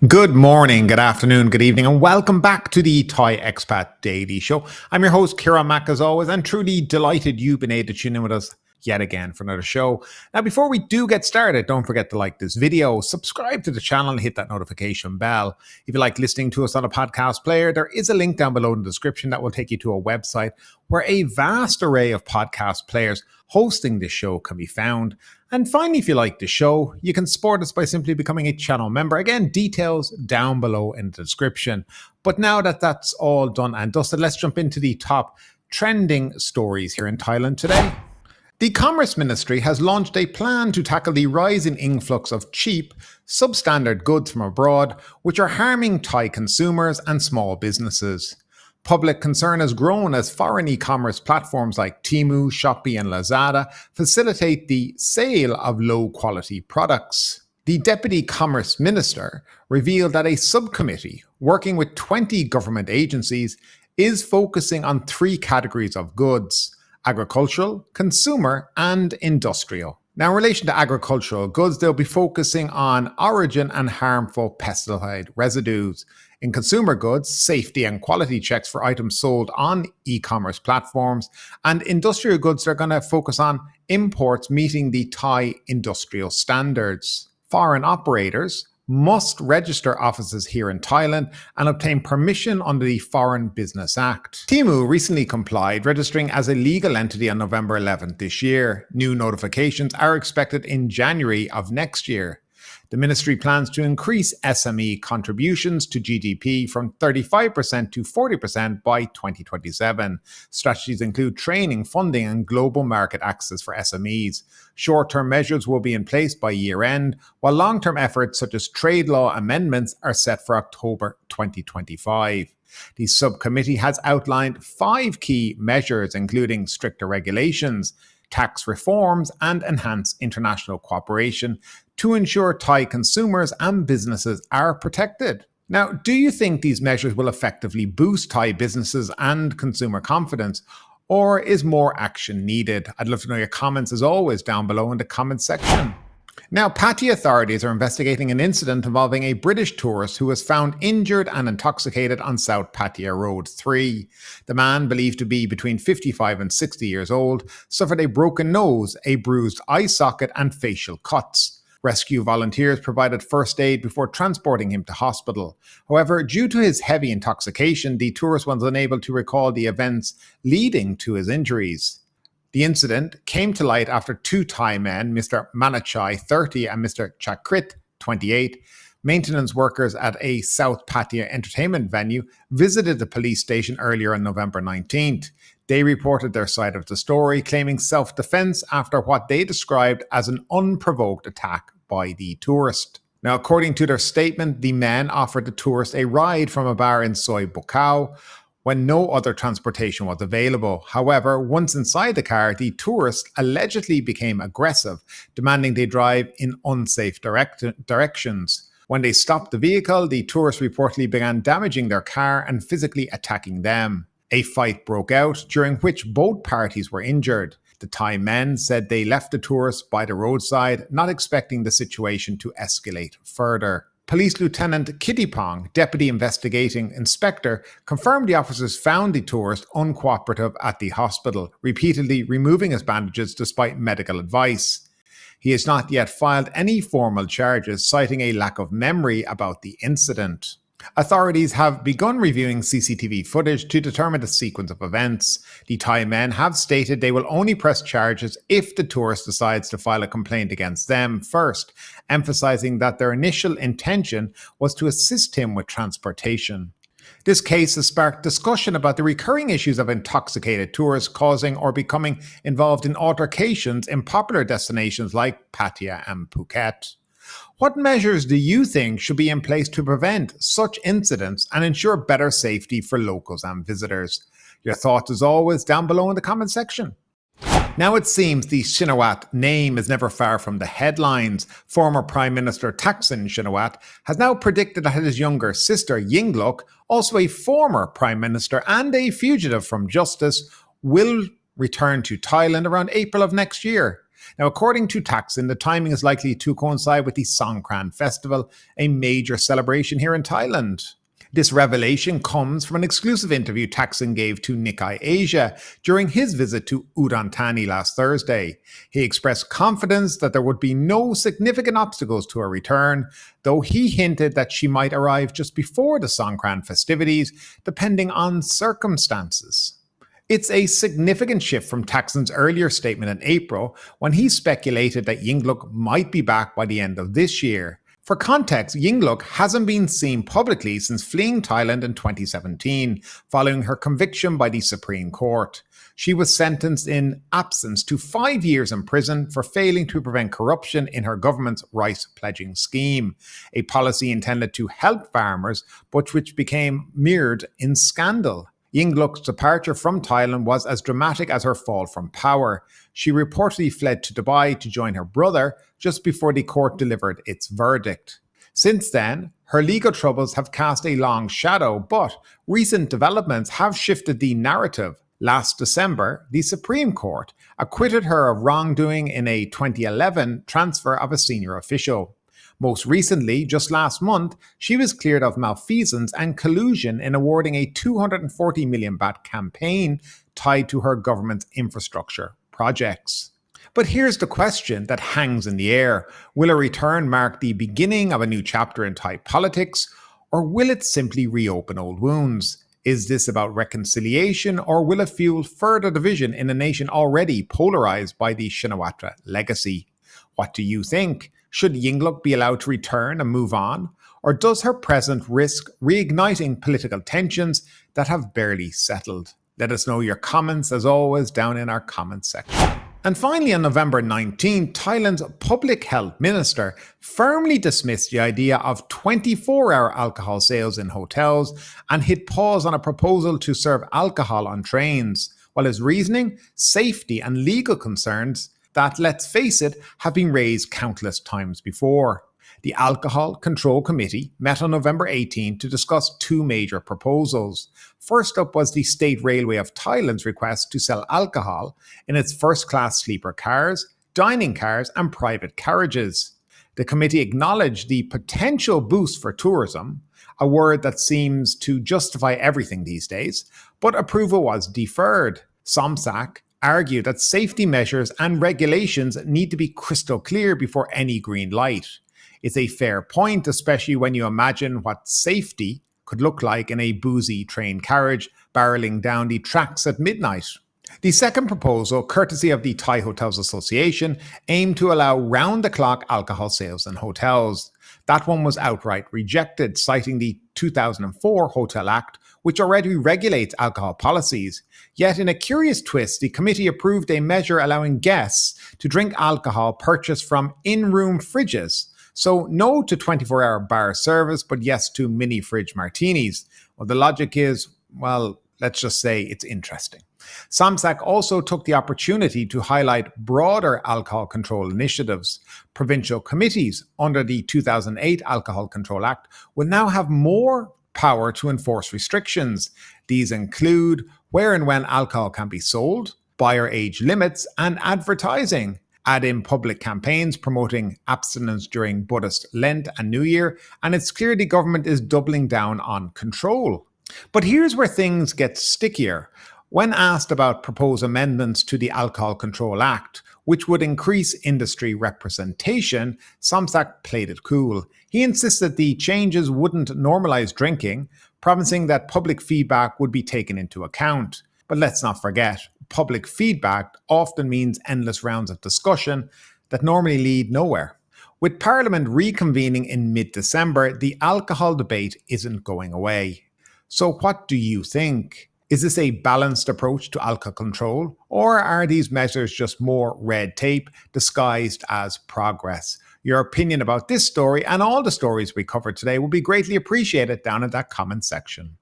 Good morning, good afternoon, good evening, and welcome back to the Thai Expat Daily Show. I'm your host, Kieran Mack, as always, and truly delighted you've been able to tune in with us yet again for another show. Now, before we do get started, don't forget to like this video, subscribe to the channel, and hit that notification bell. If you like listening to us on a podcast player, there is a link down below in the description that will take you to a website where a vast array of podcast players hosting this show can be found. And finally, if you like the show, you can support us by simply becoming a channel member. Again, details down below in the description. But now that that's all done and dusted, let's jump into the top trending stories here in Thailand today. The Commerce Ministry has launched a plan to tackle the rising influx of cheap, substandard goods from abroad, which are harming Thai consumers and small businesses. Public concern has grown as foreign e-commerce platforms like Temu, Shopee and Lazada facilitate the sale of low-quality products. The Deputy Commerce Minister revealed that a subcommittee working with 20 government agencies is focusing on three categories of goods: agricultural, consumer and industrial. Now, in relation to agricultural goods, they'll be focusing on origin and harmful pesticide residues. In consumer goods, safety and quality checks for items sold on e-commerce platforms. And industrial goods, they're going to focus on imports meeting the Thai industrial standards. Foreign operators must register offices here in Thailand and obtain permission under the Foreign Business Act. Temu recently complied, registering as a legal entity on November 11th this year. New notifications are expected in January of next year. The ministry plans to increase SME contributions to GDP from 35% to 40% by 2027. Strategies include training, funding, and global market access for SMEs. Short-term measures will be in place by year-end, while long-term efforts such as trade law amendments are set for October 2025. The subcommittee has outlined 5 key measures, including stricter regulations, tax reforms, and enhanced international cooperation to ensure Thai consumers and businesses are protected. Now, do you think these measures will effectively boost Thai businesses and consumer confidence, or is more action needed? I'd love to know your comments as always down below in the comments section. Now, Pattaya authorities are investigating an incident involving a British tourist who was found injured and intoxicated on South Pattaya Road 3. The man, believed to be between 55 and 60 years old, suffered a broken nose, a bruised eye socket, and facial cuts. Rescue volunteers provided first aid before transporting him to hospital. However, due to his heavy intoxication, the tourist was unable to recall the events leading to his injuries. The incident came to light after 2 Thai men, Mr. Manachai, 30, and Mr. Chakrit, 28, maintenance workers at a South Pattaya entertainment venue, visited the police station earlier on November 19th. They reported their side of the story, claiming self-defense after what they described as an unprovoked attack by the tourist. Now, according to their statement, the men offered the tourist a ride from a bar in Soi Bukaw when no other transportation was available. However, once inside the car, the tourist allegedly became aggressive, demanding they drive in unsafe directions. When they stopped the vehicle, the tourist reportedly began damaging their car and physically attacking them. A fight broke out, during which both parties were injured. The Thai men said they left the tourist by the roadside, not expecting the situation to escalate further. Police Lieutenant Kittipong, Deputy Investigating Inspector, confirmed the officers found the tourist uncooperative at the hospital, repeatedly removing his bandages despite medical advice. He has not yet filed any formal charges, citing a lack of memory about the incident. Authorities have begun reviewing CCTV footage to determine the sequence of events. The Thai men have stated they will only press charges if the tourist decides to file a complaint against them first, emphasizing that their initial intention was to assist him with transportation. This case has sparked discussion about the recurring issues of intoxicated tourists causing or becoming involved in altercations in popular destinations like Pattaya and Phuket. What measures do you think should be in place to prevent such incidents and ensure better safety for locals and visitors? Your thoughts as always down below in the comment section. Now it seems the Shinawatra name is never far from the headlines. Former Prime Minister Thaksin Shinawatra has now predicted that his younger sister Yingluck, also a former Prime Minister and a fugitive from justice, will return to Thailand around April of next year. Now, according to Thaksin, the timing is likely to coincide with the Songkran Festival, a major celebration here in Thailand. This revelation comes from an exclusive interview Thaksin gave to Nikkei Asia during his visit to Udon Thani last Thursday. He expressed confidence that there would be no significant obstacles to her return, though he hinted that she might arrive just before the Songkran festivities, depending on circumstances. It's a significant shift from Thaksin's earlier statement in April when he speculated that Yingluck might be back by the end of this year. For context, Yingluck hasn't been seen publicly since fleeing Thailand in 2017, following her conviction by the Supreme Court. She was sentenced in absence to 5 years in prison for failing to prevent corruption in her government's rice pledging scheme, a policy intended to help farmers, but which became mirrored in scandal. Yingluck's departure from Thailand was as dramatic as her fall from power. She reportedly fled to Dubai to join her brother just before the court delivered its verdict. Since then, her legal troubles have cast a long shadow, but recent developments have shifted the narrative. Last December, the Supreme Court acquitted her of wrongdoing in a 2011 transfer of a senior official. Most recently, just last month, she was cleared of malfeasance and collusion in awarding a 240 million baht campaign tied to her government's infrastructure projects. But here's the question that hangs in the air. Will a return mark the beginning of a new chapter in Thai politics, or will it simply reopen old wounds? Is this about reconciliation, or will it fuel further division in a nation already polarized by the Shinawatra legacy? What do you think? Should Yingluck be allowed to return and move on? Or does her presence risk reigniting political tensions that have barely settled? Let us know your comments, as always, down in our comments section. And finally, on November 19, Thailand's public health minister firmly dismissed the idea of 24-hour alcohol sales in hotels and hit pause on a proposal to serve alcohol on trains, while his reasoning, safety and legal concerns that, let's face it, have been raised countless times before. The Alcohol Control Committee met on November 18 to discuss two major proposals. First up was the State Railway of Thailand's request to sell alcohol in its first-class sleeper cars, dining cars, and private carriages. The committee acknowledged the potential boost for tourism, a word that seems to justify everything these days, but approval was deferred. Somsak argued that safety measures and regulations need to be crystal clear before any green light. It's a fair point, especially when you imagine what safety could look like in a boozy train carriage barreling down the tracks at midnight. The second proposal, courtesy of the Thai Hotels Association, aimed to allow round-the-clock alcohol sales in hotels. That one was outright rejected, citing the 2004 Hotel Act, which already regulates alcohol policies. Yet, in a curious twist, the committee approved a measure allowing guests to drink alcohol purchased from in-room fridges. So, no to 24-hour bar service, but yes to mini fridge martinis. Well, the logic is, well, let's just say it's interesting. Samsak also took the opportunity to highlight broader alcohol control initiatives. Provincial committees under the 2008 Alcohol Control Act will now have more power to enforce restrictions. These include where and when alcohol can be sold, buyer age limits, and advertising. Add in public campaigns promoting abstinence during Buddhist Lent and New Year, and it's clear the government is doubling down on control. But here's where things get stickier. When asked about proposed amendments to the Alcohol Control Act, which would increase industry representation, Somsak played it cool. He insisted the changes wouldn't normalize drinking, promising that public feedback would be taken into account. But let's not forget, public feedback often means endless rounds of discussion that normally lead nowhere. With Parliament reconvening in mid-December, the alcohol debate isn't going away. So what do you think? Is this a balanced approach to alcohol control, or are these measures just more red tape disguised as progress? Your opinion about this story and all the stories we covered today will be greatly appreciated down in that comment section.